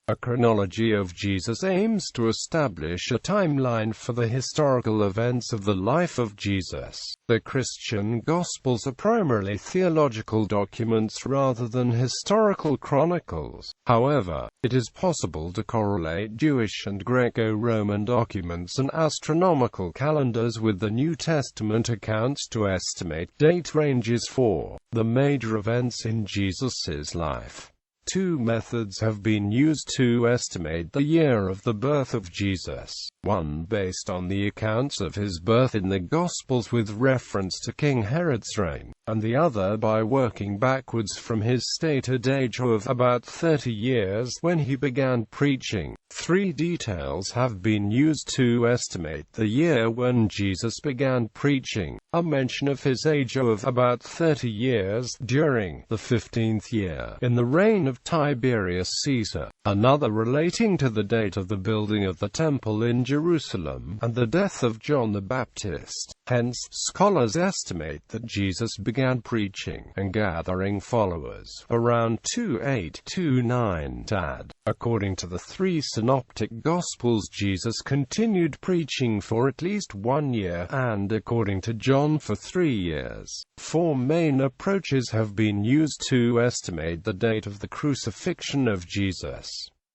A chronology of Jesus aims to establish a timeline for the historical events of the life of Jesus. The Christian Gospels are primarily theological documents rather than historical chronicles. However, it is possible to correlate Jewish and Greco-Roman documents and astronomical calendars with the New Testament accounts to estimate date ranges for the major events in Jesus' life. Two methods have been used to estimate the year of the birth of Jesus, one based on the accounts of his birth in the Gospels with reference to King Herod's reign, and the other by working backwards from his stated age of about 30 years when he began preaching. Three details have been used to estimate the year when Jesus began preaching: a mention of his age of about 30 years during the 15th year in the reign of Tiberius Caesar, another relating to the date of the building of the temple in Jerusalem, and the death of John the Baptist. Hence, scholars estimate that Jesus began preaching and gathering followers around 2829 AD. According to the three synoptic Gospels, Jesus continued preaching for at least 1 year, and according to John for 3 years. Four main approaches have been used to estimate the date of the crucifixion of Jesus.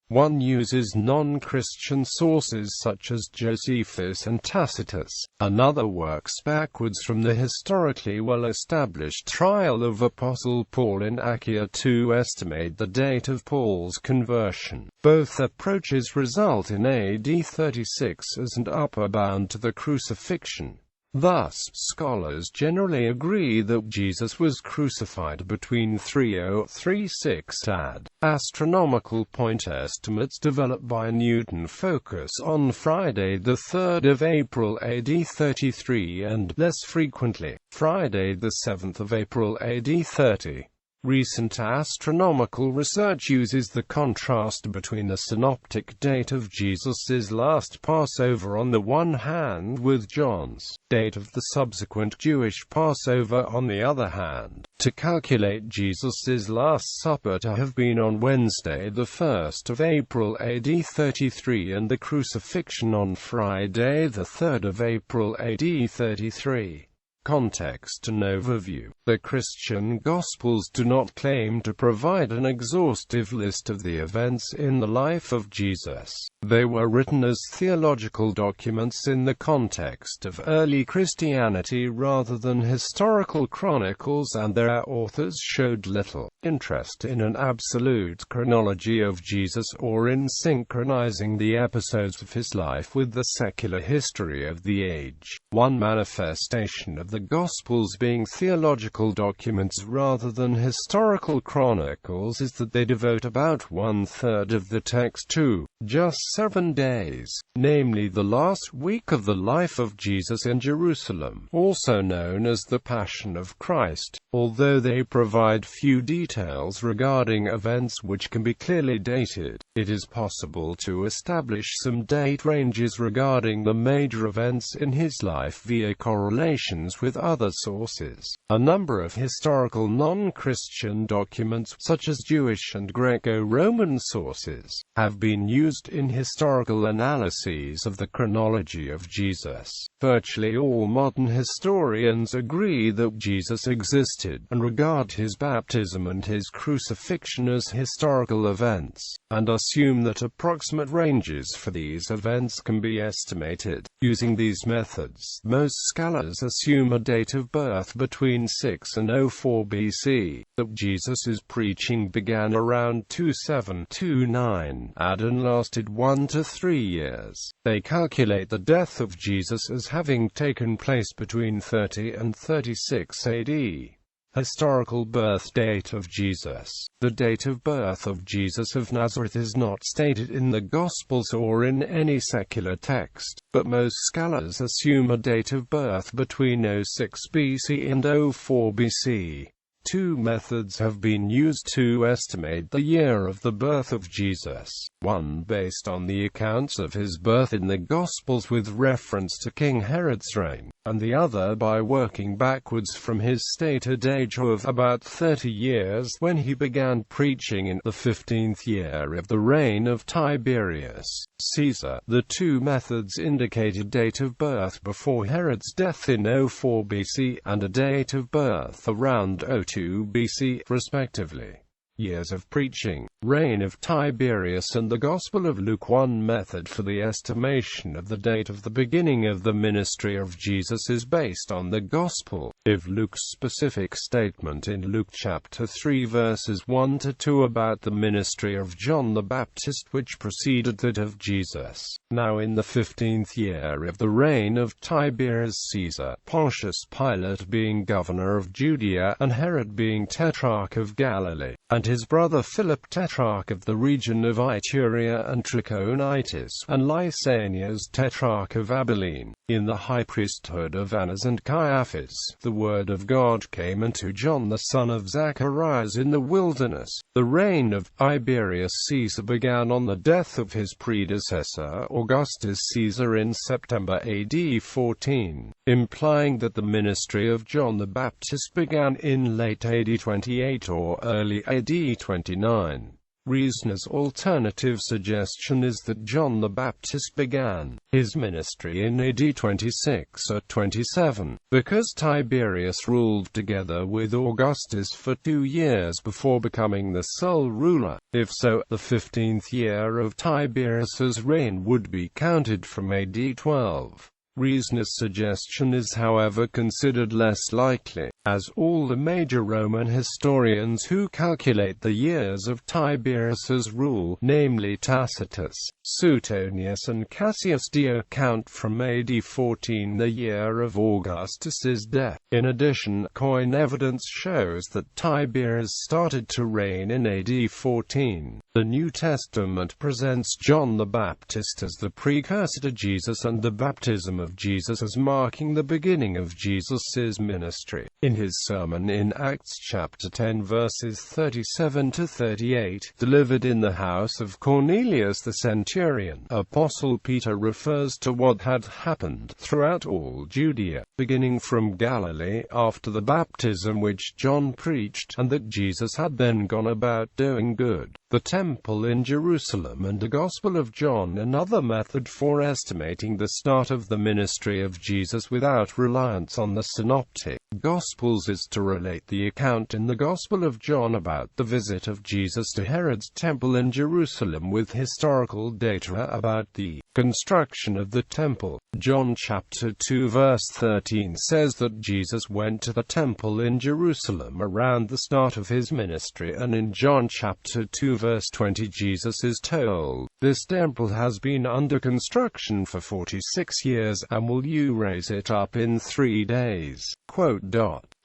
One uses non-Christian sources such as Josephus and Tacitus. Another works backwards from the historically well-established trial of Apostle Paul in Achaia to estimate the date of Paul's conversion. Both approaches result in AD 36 as an upper bound to the crucifixion. Thus, scholars generally agree that Jesus was crucified between 3036 AD. Astronomical point estimates developed by Newton focus on Friday the 3rd of April AD 33 and, less frequently, Friday the 7th of April AD 30. Recent astronomical research uses the contrast between the synoptic date of Jesus' last Passover on the one hand with John's date of the subsequent Jewish Passover on the other hand, to calculate Jesus' Last Supper to have been on Wednesday the 1st of April AD 33 and the crucifixion on Friday the 3rd of April AD 33. Context and overview. The Christian Gospels do not claim to provide an exhaustive list of the events in the life of Jesus. They were written as theological documents in the context of early Christianity rather than historical chronicles, and their authors showed little interest in an absolute chronology of Jesus or in synchronizing the episodes of his life with the secular history of the age. One manifestation of the Gospels being theological documents rather than historical chronicles is that they devote about 1/3 of the text to just 7 days, namely the last week of the life of Jesus in Jerusalem, also known as the Passion of Christ. Although they provide few details regarding events which can be clearly dated, it is possible to establish some date ranges regarding the major events in his life via correlations with other sources. A number of historical non-Christian documents, such as Jewish and Greco-Roman sources, have been used in historical analyses of the chronology of Jesus. Virtually all modern historians agree that Jesus existed, and regard his baptism and his crucifixion as historical events, and assume that approximate ranges for these events can be estimated. Using these methods, most scholars assume a date of birth between 6 and 04 BC, that Jesus' preaching began around 2729 AD and lasted 1 to 3 years. They calculate the death of Jesus as having taken place between 30 and 36 AD. Historical birth date of Jesus. The date of birth of Jesus of Nazareth is not stated in the Gospels or in any secular text, but most scholars assume a date of birth between 06 BC and 04 BC. Two methods have been used to estimate the year of the birth of Jesus. One based on the accounts of his birth in the Gospels with reference to King Herod's reign, and the other by working backwards from his stated age of about 30 years when he began preaching in the 15th year of the reign of Tiberius Caesar. The two methods indicate a date of birth before Herod's death in 04 BC and a date of birth around 02 BC, respectively. Years of preaching, reign of Tiberius and the Gospel of Luke. One method for the estimation of the date of the beginning of the ministry of Jesus is based on the Gospel of Luke's specific statement in Luke chapter 3 verses 1 to 2 about the ministry of John the Baptist which preceded that of Jesus. Now in the 15th year of the reign of Tiberius Caesar, Pontius Pilate being governor of Judea, and Herod being tetrarch of Galilee, and his brother Philip tetrarch of the region of Iturea and Trachonitis, and Lysanias tetrarch of Abilene, in the high priesthood of Annas and Caiaphas, the word of God came unto John the son of Zacharias in the wilderness. The reign of Tiberius Caesar began on the death of his predecessor Augustus Caesar in September AD 14, implying that the ministry of John the Baptist began in late AD 28 or early AD 29. Reasoners' alternative suggestion is that John the Baptist began his ministry in AD 26 or 27, because Tiberius ruled together with Augustus for 2 years before becoming the sole ruler. If so, the 15th year of Tiberius's reign would be counted from AD 12. Reasoners' suggestion is however considered less likely, as all the major Roman historians who calculate the years of Tiberius's rule, namely Tacitus, Suetonius and Cassius Dio, account from AD 14, the year of Augustus's death. In addition, coin evidence shows that Tiberius started to reign in AD 14. The New Testament presents John the Baptist as the precursor to Jesus and the baptism of Jesus as marking the beginning of Jesus' ministry. In his sermon in Acts chapter 10 verses 37 to 38, delivered in the house of Cornelius the centurion, Apostle Peter refers to what had happened throughout all Judea, beginning from Galilee after the baptism which John preached, and that Jesus had then gone about doing good. The temple in Jerusalem and the Gospel of John. Another method for estimating the start of the ministry of Jesus without reliance on the synoptic Gospels is to relate the account in the Gospel of John about the visit of Jesus to Herod's temple in Jerusalem with historical data about the construction of the temple. John chapter 2 verse 13 says that Jesus went to the temple in Jerusalem around the start of his ministry, and in John chapter 2 verse 20 Jesus is told, "This temple has been under construction for 46 years, and will you raise it up in 3 days?"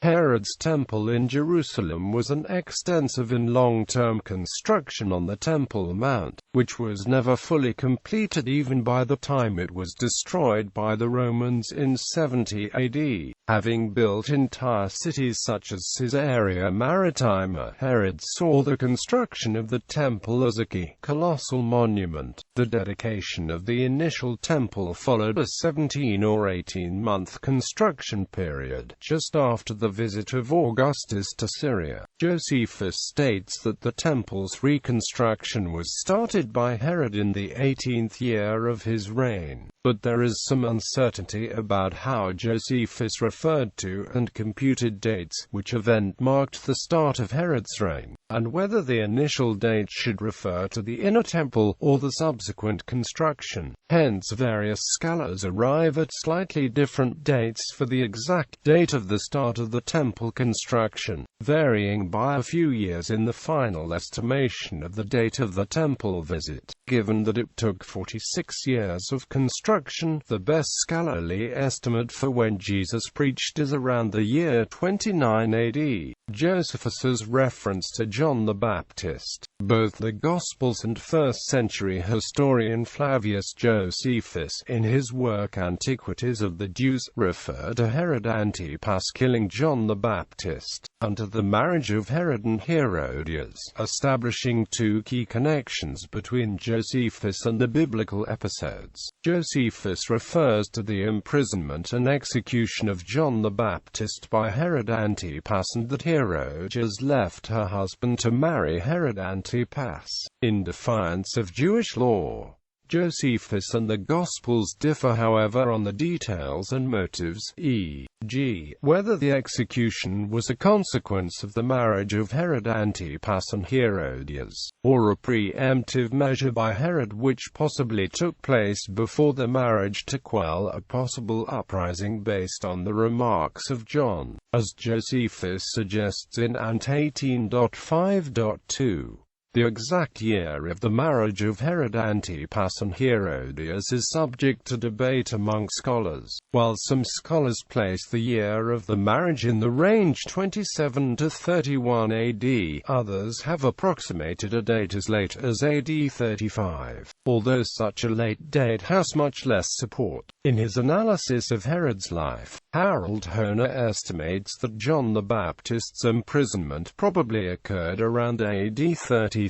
Herod's temple in Jerusalem was an extensive and long-term construction on the Temple Mount, which was never fully completed even by the time it was destroyed by the Romans in 70 AD. Having built entire cities such as Caesarea Maritima, Herod saw the construction of the temple as a colossal monument. The dedication of the initial temple followed a 17 or 18-month construction period, just after the visit of Augustus to Syria. Josephus states that the temple's reconstruction was started by Herod in the 18th year of his reign, but there is some uncertainty about how Josephus referred to and computed dates, which event marked the start of Herod's reign, and whether the initial date should refer to the inner temple or the subsequent construction. Hence various scholars arrive at slightly different dates for the exact date of the start of the temple construction, varying by a few years in the final estimation of the date of the temple visit. Given that it took 46 years of construction, the best scholarly estimate for when Jesus preached is around the year 29 AD. Josephus's reference to John the Baptist. Both the Gospels and first-century historian Flavius Josephus, in his work Antiquities of the Jews, refer to Herod Antipas killing John the Baptist, and to the marriage of Herod and Herodias, establishing two key connections between Josephus and the biblical episodes. Josephus refers to the imprisonment and execution of John the Baptist by Herod Antipas, and that Herodias left her husband to marry Herod Antipas, in defiance of Jewish law. Josephus and the Gospels differ, however, on the details and motives, e.g., whether the execution was a consequence of the marriage of Herod Antipas and Herodias, or a preemptive measure by Herod which possibly took place before the marriage to quell a possible uprising based on the remarks of John, as Josephus suggests in Ant 18.5.2. The exact year of the marriage of Herod Antipas and Herodias is subject to debate among scholars. While some scholars place the year of the marriage in the range 27 to 31 AD, others have approximated a date as late as AD 35, although such a late date has much less support. In his analysis of Herod's life, Harold Hoehner estimates that John the Baptist's imprisonment probably occurred around AD 30-31.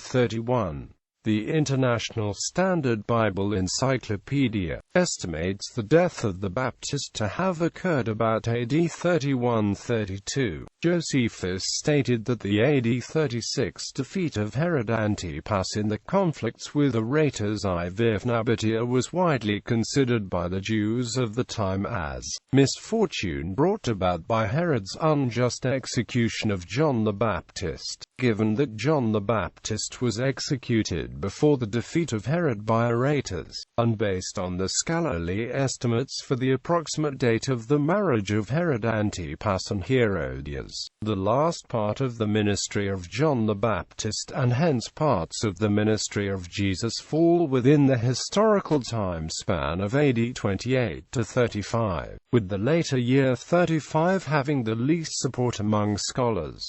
The International Standard Bible Encyclopedia estimates the death of the Baptist to have occurred about AD 31-32. Josephus stated that the AD 36 defeat of Herod Antipas in the conflicts with Aretas I of Nabatea was widely considered by the Jews of the time as misfortune brought about by Herod's unjust execution of John the Baptist. Given that John the Baptist was executed before the defeat of Herod by Aretas, and based on the scholarly estimates for the approximate date of the marriage of Herod Antipas and Herodias, the last part of the ministry of John the Baptist, and hence parts of the ministry of Jesus, fall within the historical time span of AD 28 to 35, with the later year 35 having the least support among scholars.